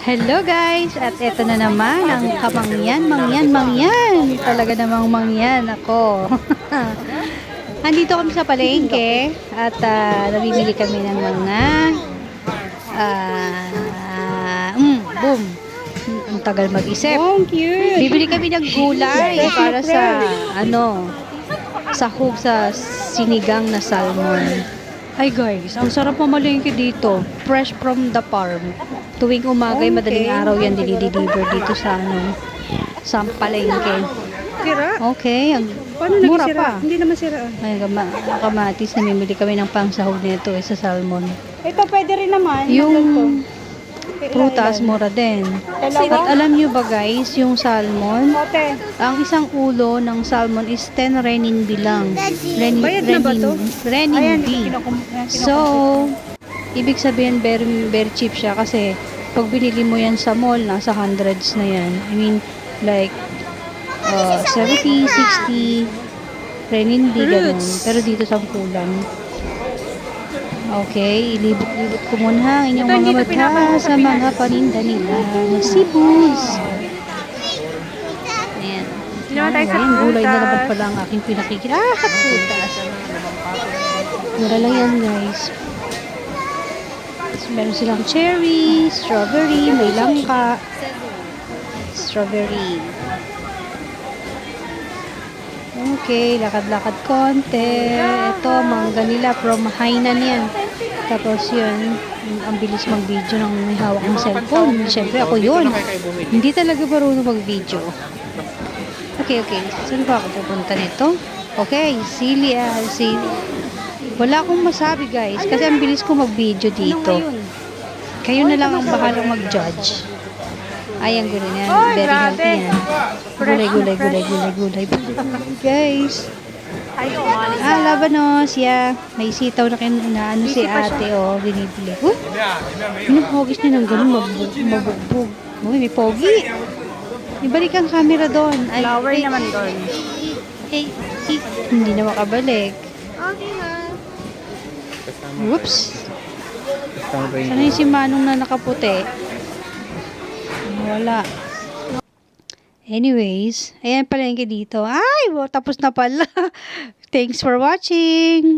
Hello guys! At eto na naman ang mangyan. Talaga namang mangyan ako. Andito kami sa palengke at namimili kami ng mga boom. Ang tagal mag-isip. Bibili kami ng gulay para sa sahog sa sinigang na salmon. Ay guys, ang sarap mamalengke dito. Fresh from the farm. Tuwing umagay, madaling araw yan dinideliver dito sa palengke. Sira? Okay, Paano mura naging sira? pa. Hindi naman sira. Ay, kamatis, namimili kami ng pangsahog nito sa salmon. Ito pwede rin naman. Yung prutas, mura din. At Dalawa? alam nyo ba guys, yung salmon, Ote. ang isang ulo ng salmon is 10 renminbi lang. Bayad na ba to? Renminbi. So, ibig sabihin very cheap siya kasi pag binili mo yan sa mall, nasa hundreds na yan. I mean, like 70, 60 renminbi ganun. Pero dito sa kulang. Okay, ilibot ko muna ang inyong mga mata sa mga paninda nila na sibus. Ayan. Ayan, gulay na naman pala ang aking pinakikita. Putas. Mura lang yan guys. So, meron silang cherry, strawberry, may langka. Strawberry. Okay, lakad-lakad konti. Ito, mangga nila from Hainan yan. Tapos yun, ang bilis mag-video ng may hawak ng cellphone. Siyempre, ako yun. Hindi talaga marunong mag-video. Okay. Saan ba ako pupunta nito? Okay, sili. Wala akong masabi guys, kasi ang bilis ko mag-video dito. Kayo na lang ang bahalang mag-judge. Ay, ang gulay niyan. Very healthy yan. Gulay. Guys. Labanos. Yeah. May sitaw na kinaano si ate. Oh, binibili. Hugis niya ng ganun. Mabugbog. Uy, may pogi. Ibalik ang camera doon. Flower naman doon. Hindi na makabalik. Okay na. Oops. Sana yung si Manong na nakaputi? Wala. Anyways, ayan palengke dito. Ay, tapos na pala. Thanks for watching.